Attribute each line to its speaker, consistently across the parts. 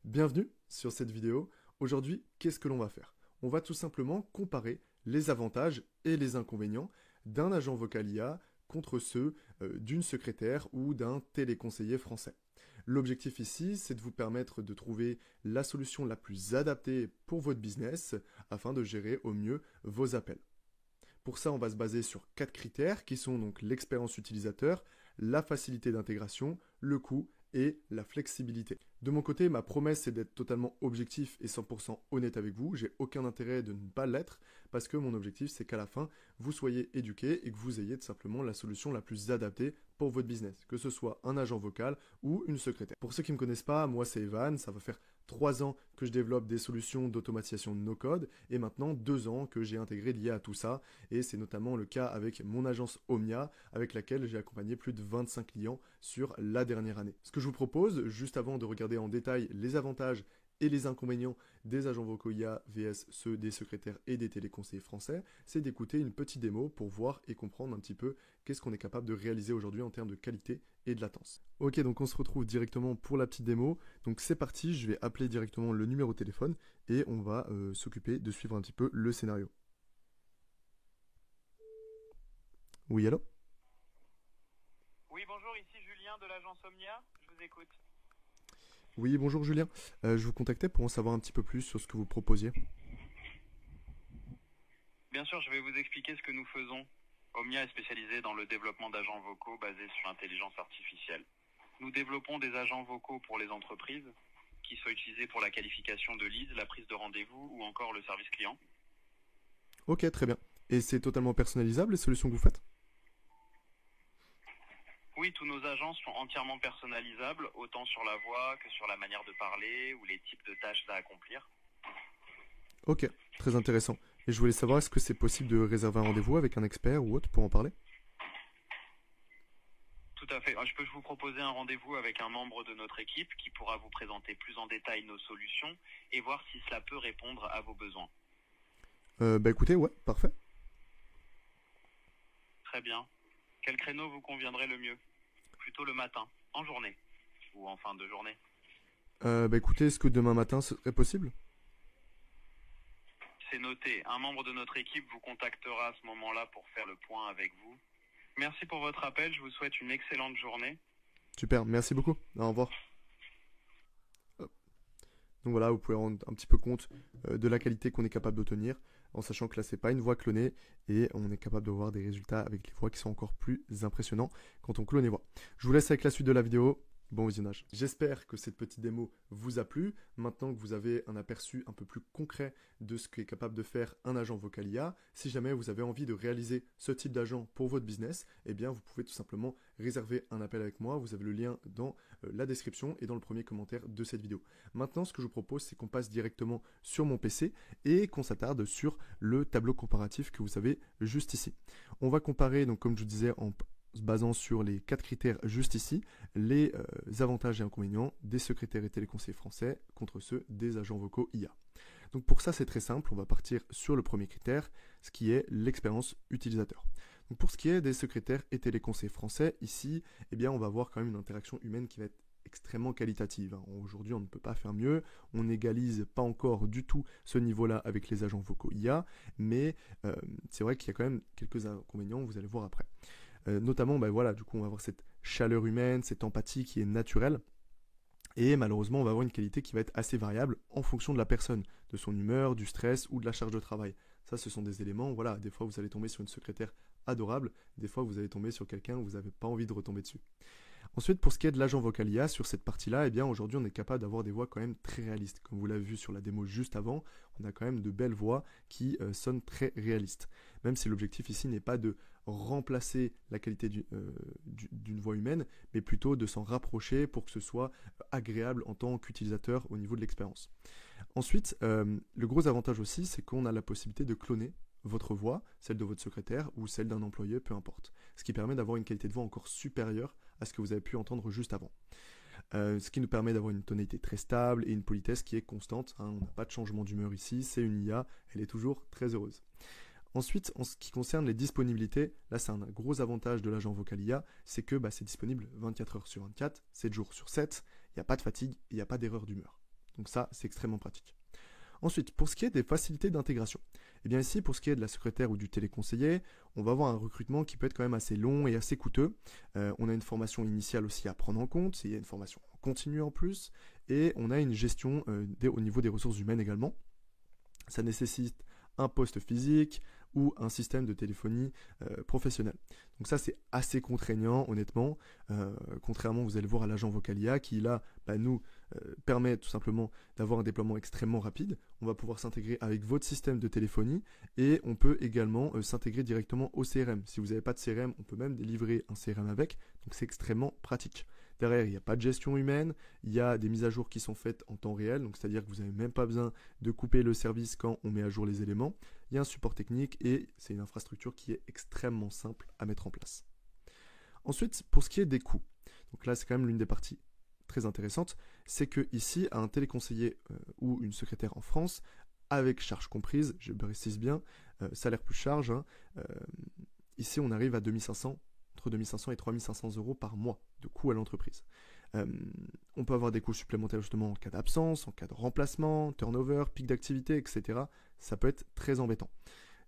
Speaker 1: Bienvenue sur cette vidéo. Aujourd'hui, qu'est-ce que l'on va faire? On va tout simplement comparer les avantages et les inconvénients d'un agent vocal IA contre ceux d'une secrétaire ou d'un téléconseiller français. L'objectif ici, c'est de vous permettre de trouver la solution la plus adaptée pour votre business afin de gérer au mieux vos appels. Pour ça, on va se baser sur 4 critères qui sont donc l'expérience utilisateur, la facilité d'intégration, le coût et la flexibilité. De mon côté, ma promesse c'est d'être totalement objectif et 100% honnête avec vous. J'ai aucun intérêt de ne pas l'être parce que mon objectif c'est qu'à la fin, vous soyez éduqué et que vous ayez tout simplement la solution la plus adaptée pour votre business, que ce soit un agent vocal ou une secrétaire. Pour ceux qui ne me connaissent pas, moi c'est Evan, ça va faire 3 ans que je développe des solutions d'automatisation no-code et maintenant 2 ans que j'ai intégré lié à tout ça et c'est notamment le cas avec mon agence Omnia avec laquelle j'ai accompagné plus de 25 clients sur la dernière année. Ce que je vous propose, juste avant de regarder en détail les avantages et les inconvénients des agents vocaux IA vs ceux des secrétaires et des téléconseillers français, c'est d'écouter une petite démo pour voir et comprendre un petit peu qu'est-ce qu'on est capable de réaliser aujourd'hui en termes de qualité et de latence. Ok, donc on se retrouve directement pour la petite démo. Donc c'est parti, je vais appeler directement le numéro de téléphone et on va s'occuper de suivre un petit peu le scénario. Oui, allô?
Speaker 2: Oui, bonjour, ici Julien de l'agence Omnia, je vous écoute.
Speaker 1: Oui, bonjour Julien. Je vous contactais pour en savoir un petit peu plus sur ce que vous proposiez.
Speaker 2: Bien sûr, je vais vous expliquer ce que nous faisons. Omnia est spécialisé dans le développement d'agents vocaux basés sur l'intelligence artificielle. Nous développons des agents vocaux pour les entreprises, qui soient utilisés pour la qualification de leads, la prise de rendez-vous ou encore le service client.
Speaker 1: Ok, très bien. Et c'est totalement personnalisable les solutions que vous faites?
Speaker 2: Oui, tous nos agents sont entièrement personnalisables, autant sur la voix que sur la manière de parler ou les types de tâches à accomplir.
Speaker 1: Ok, très intéressant. Et je voulais savoir, est-ce que c'est possible de réserver un rendez-vous avec un expert ou autre pour en parler?
Speaker 2: Tout à fait. Je peux vous proposer un rendez-vous avec un membre de notre équipe qui pourra vous présenter plus en détail nos solutions et voir si cela peut répondre à vos besoins.
Speaker 1: Bah écoutez, ouais, parfait.
Speaker 2: Très bien. Quel créneau vous conviendrait le mieux? Plutôt le matin, en journée ou en fin de journée?
Speaker 1: Bah écoutez, est-ce que demain matin ce serait possible?
Speaker 2: C'est noté. Un membre de notre équipe vous contactera à ce moment-là pour faire le point avec vous. Merci pour votre appel. Je vous souhaite une excellente journée.
Speaker 1: Super, merci beaucoup. Au revoir. Hop. Donc voilà, vous pouvez rendre un petit peu compte de la qualité qu'on est capable d'obtenir, en sachant que là, c'est pas une voix clonée et on est capable de voir des résultats avec les voix qui sont encore plus impressionnants quand on clone les voix. Je vous laisse avec la suite de la vidéo. Bon visionnage. J'espère que cette petite démo vous a plu. Maintenant que vous avez un aperçu un peu plus concret de ce qu'est capable de faire un agent vocal IA, si jamais vous avez envie de réaliser ce type d'agent pour votre business, eh bien vous pouvez tout simplement réserver un appel avec moi. Vous avez le lien dans la description et dans le premier commentaire de cette vidéo. Maintenant, ce que je vous propose, c'est qu'on passe directement sur mon PC et qu'on s'attarde sur le tableau comparatif que vous avez juste ici. On va comparer, donc comme je vous disais, en se basant sur les 4 critères juste ici, les avantages et inconvénients des secrétaires et téléconseillers français contre ceux des agents vocaux IA. Donc pour ça, c'est très simple, on va partir sur le premier critère, ce qui est l'expérience utilisateur. Donc pour ce qui est des secrétaires et téléconseillers français, ici, eh bien, on va avoir quand même une interaction humaine qui va être extrêmement qualitative. Aujourd'hui, on ne peut pas faire mieux, on n'égalise pas encore du tout ce niveau-là avec les agents vocaux IA, mais c'est vrai qu'il y a quand même quelques inconvénients, vous allez voir après. Notamment, voilà, du coup, on va avoir cette chaleur humaine, cette empathie qui est naturelle. Et malheureusement, on va avoir une qualité qui va être assez variable en fonction de la personne, de son humeur, du stress ou de la charge de travail. Ça, ce sont des éléments, voilà, des fois vous allez tomber sur une secrétaire adorable, des fois vous allez tomber sur quelqu'un où vous n'avez pas envie de retomber dessus. Ensuite, pour ce qui est de l'agent vocal IA, sur cette partie-là, eh bien aujourd'hui, on est capable d'avoir des voix quand même très réalistes. Comme vous l'avez vu sur la démo juste avant, on a quand même de belles voix qui sonnent très réalistes. Même si l'objectif ici n'est pas de remplacer la qualité d'une voix humaine, mais plutôt de s'en rapprocher pour que ce soit agréable en tant qu'utilisateur au niveau de l'expérience. Ensuite, le gros avantage aussi, c'est qu'on a la possibilité de cloner votre voix, celle de votre secrétaire ou celle d'un employé, peu importe. Ce qui permet d'avoir une qualité de voix encore supérieure à ce que vous avez pu entendre juste avant. Ce qui nous permet d'avoir une tonalité très stable et une politesse qui est constante. On n'a pas de changement d'humeur ici, c'est une IA, elle est toujours très heureuse. Ensuite, en ce qui concerne les disponibilités, là c'est un gros avantage de l'agent vocal IA, c'est que c'est disponible 24 heures sur 24, 7 jours sur 7, il n'y a pas de fatigue, il n'y a pas d'erreur d'humeur. Donc ça, c'est extrêmement pratique. Ensuite, pour ce qui est des facilités d'intégration, eh bien ici, pour ce qui est de la secrétaire ou du téléconseiller, on va avoir un recrutement qui peut être quand même assez long et assez coûteux. On a une formation initiale aussi à prendre en compte, il y a une formation continue en plus, et on a une gestion au niveau des ressources humaines également. Ça nécessite un poste physique ou un système de téléphonie professionnel. Donc ça, c'est assez contraignant, honnêtement, contrairement, vous allez voir, à l'agent Vocalia, qui là, nous permet tout simplement d'avoir un déploiement extrêmement rapide. On va pouvoir s'intégrer avec votre système de téléphonie et on peut également s'intégrer directement au CRM. Si vous n'avez pas de CRM, on peut même délivrer un CRM avec, donc c'est extrêmement pratique. Derrière, il n'y a pas de gestion humaine, il y a des mises à jour qui sont faites en temps réel, donc c'est-à-dire que vous n'avez même pas besoin de couper le service quand on met à jour les éléments. Il y a un support technique et c'est une infrastructure qui est extrêmement simple à mettre en place. Ensuite, pour ce qui est des coûts, donc là c'est quand même l'une des parties très intéressantes, c'est que ici, un téléconseiller ou une secrétaire en France, avec charge comprise, je précise bien, salaire plus charge, ici on arrive à 2500, entre 2500 et 3500 euros par mois de coût à l'entreprise. On peut avoir des coûts supplémentaires justement en cas d'absence, en cas de remplacement, turnover, pic d'activité, etc. Ça peut être très embêtant.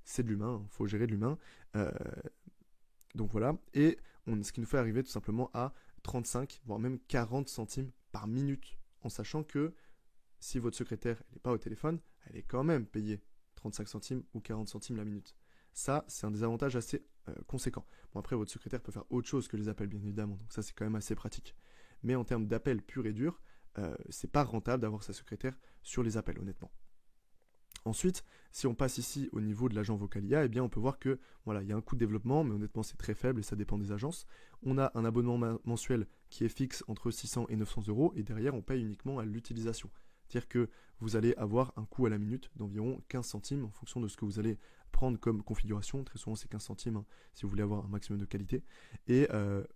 Speaker 1: C'est de l'humain, il faut gérer de l'humain. Donc voilà, et ce qui nous fait arriver tout simplement à 35, voire même 40 centimes par minute, en sachant que si votre secrétaire n'est pas au téléphone, elle est quand même payée 35 centimes ou 40 centimes la minute. Ça, c'est un des avantages assez conséquents. Bon, après, votre secrétaire peut faire autre chose que les appels, bien évidemment, donc ça, c'est quand même assez pratique. Mais en termes d'appels purs et durs, c'est pas rentable d'avoir sa secrétaire sur les appels, honnêtement. Ensuite, si on passe ici au niveau de l'agent Vocalia, eh bien on peut voir que voilà, il y a un coût de développement, mais honnêtement c'est très faible et ça dépend des agences. On a un abonnement mensuel qui est fixe entre 600 et 900 euros et derrière on paye uniquement à l'utilisation. C'est-à-dire que vous allez avoir un coût à la minute d'environ 15 centimes en fonction de ce que vous allez prendre comme configuration. Très souvent c'est 15 centimes si vous voulez avoir un maximum de qualité. Et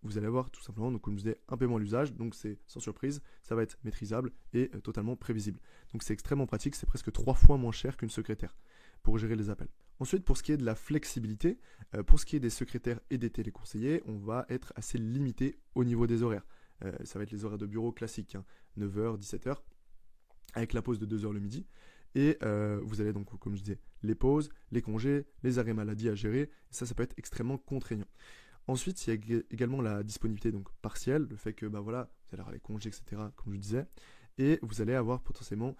Speaker 1: vous allez avoir tout simplement, donc, comme je disais, un paiement à l'usage. Donc c'est sans surprise, ça va être maîtrisable et totalement prévisible. Donc c'est extrêmement pratique, c'est presque 3 fois moins cher qu'une secrétaire pour gérer les appels. Ensuite, pour ce qui est de la flexibilité, pour ce qui est des secrétaires et des téléconseillers, on va être assez limité au niveau des horaires. Ça va être les horaires de bureau classiques, 9h, 17h, avec la pause de 2h le midi. Et vous avez donc, comme je disais, les pauses, les congés, les arrêts maladie à gérer. Et ça peut être extrêmement contraignant. Ensuite, il y a également la disponibilité donc partielle, le fait que voilà, vous allez avoir les congés, etc., comme je disais. Et vous allez avoir potentiellement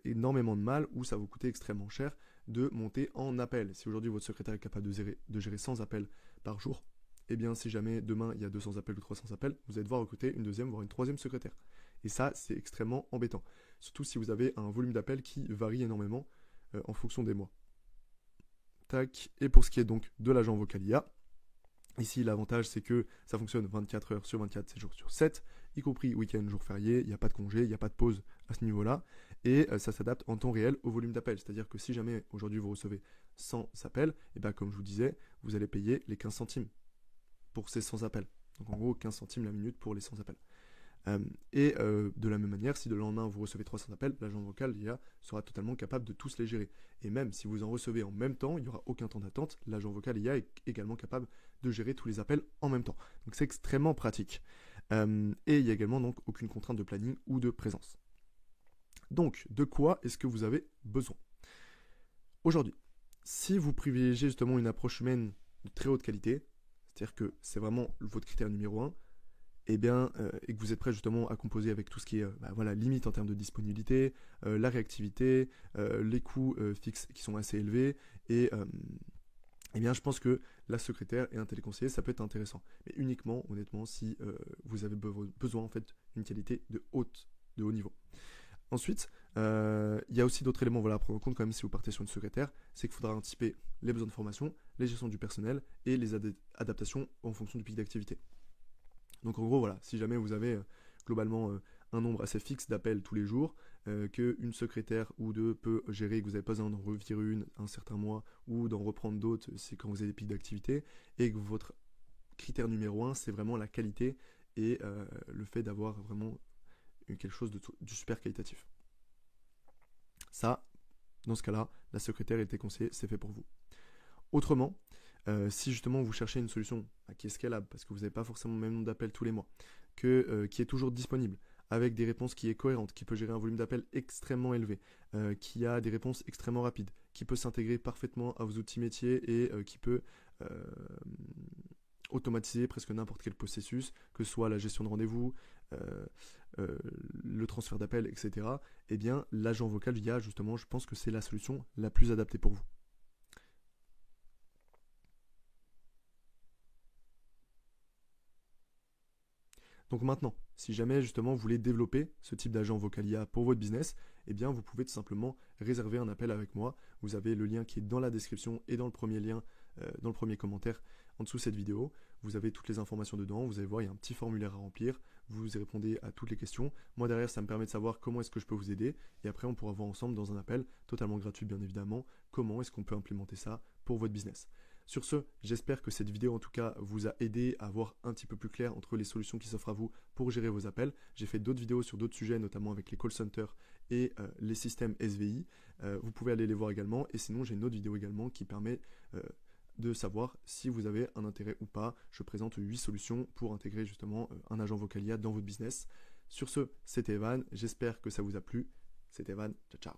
Speaker 1: énormément de mal ou ça va vous coûter extrêmement cher de monter en appel. Si aujourd'hui votre secrétaire est capable de gérer 100 appels par jour, eh bien si jamais demain il y a 200 appels ou 300 appels, vous allez devoir recruter une deuxième voire une troisième secrétaire. Et ça, c'est extrêmement embêtant. Surtout si vous avez un volume d'appels qui varie énormément en fonction des mois. Tac. Et pour ce qui est donc de l'agent Vocalia, ici l'avantage c'est que ça fonctionne 24 heures sur 24, 7 jours sur 7, y compris week-end, jour férié, il n'y a pas de congé, il n'y a pas de pause à ce niveau-là, et ça s'adapte en temps réel au volume d'appels. C'est-à-dire que si jamais aujourd'hui vous recevez 100 appels, et bien comme je vous disais, vous allez payer les 15 centimes pour ces 100 appels. Donc en gros 15 centimes la minute pour les 100 appels. De la même manière, si de lendemain vous recevez 300 appels, l'agent vocal l'IA sera totalement capable de tous les gérer. Et même si vous en recevez en même temps, il n'y aura aucun temps d'attente, l'agent vocal l'IA est également capable de gérer tous les appels en même temps. Donc c'est extrêmement pratique. Et il n'y a également donc aucune contrainte de planning ou de présence. Donc, de quoi est-ce que vous avez besoin aujourd'hui? Si vous privilégiez justement une approche humaine de très haute qualité, c'est-à-dire que c'est vraiment votre critère numéro 1, et que vous êtes prêt justement à composer avec tout ce qui est limite en termes de disponibilité, la réactivité, les coûts fixes qui sont assez élevés, et je pense que la secrétaire et un téléconseiller, ça peut être intéressant. Mais uniquement, honnêtement, si vous avez besoin en fait d'une qualité de haut niveau. Ensuite, il y a aussi d'autres éléments à prendre en compte quand même si vous partez sur une secrétaire, c'est qu'il faudra anticiper les besoins de formation, les gestions du personnel et les adaptations en fonction du pic d'activité. Donc en gros, si jamais vous avez globalement un nombre assez fixe d'appels tous les jours, qu'une secrétaire ou deux peut gérer, que vous n'avez pas besoin d'en revirer une un certain mois ou d'en reprendre d'autres, c'est quand vous avez des pics d'activité, et que votre critère numéro 1, c'est vraiment la qualité et le fait d'avoir vraiment quelque chose de super qualitatif. Ça, dans ce cas-là, la secrétaire et le téléconseiller, c'est fait pour vous. Autrement, si justement vous cherchez une solution qui est scalable, parce que vous n'avez pas forcément le même nombre d'appels tous les mois, qui est toujours disponible, avec des réponses qui est cohérente, qui peut gérer un volume d'appel extrêmement élevé, qui a des réponses extrêmement rapides, qui peut s'intégrer parfaitement à vos outils métiers et qui peut automatiser presque n'importe quel processus, que ce soit la gestion de rendez-vous, le transfert d'appels, etc. Eh bien, l'agent vocal IA, justement, je pense que c'est la solution la plus adaptée pour vous. Donc maintenant, si jamais justement vous voulez développer ce type d'agent vocal IA pour votre business, eh bien vous pouvez tout simplement réserver un appel avec moi. Vous avez le lien qui est dans la description et dans le premier lien, dans le premier commentaire en dessous de cette vidéo. Vous avez toutes les informations dedans, vous allez voir, il y a un petit formulaire à remplir, vous répondez à toutes les questions. Moi derrière, ça me permet de savoir comment est-ce que je peux vous aider et après on pourra voir ensemble dans un appel, totalement gratuit bien évidemment, comment est-ce qu'on peut implémenter ça pour votre business. Sur ce, j'espère que cette vidéo en tout cas vous a aidé à voir un petit peu plus clair entre les solutions qui s'offrent à vous pour gérer vos appels. J'ai fait d'autres vidéos sur d'autres sujets, notamment avec les call centers et les systèmes SVI. Vous pouvez aller les voir également. Et sinon, j'ai une autre vidéo également qui permet de savoir si vous avez un intérêt ou pas. Je présente 8 solutions pour intégrer justement un agent vocal IA dans votre business. Sur ce, c'était Evan. J'espère que ça vous a plu. C'était Evan. Ciao, ciao.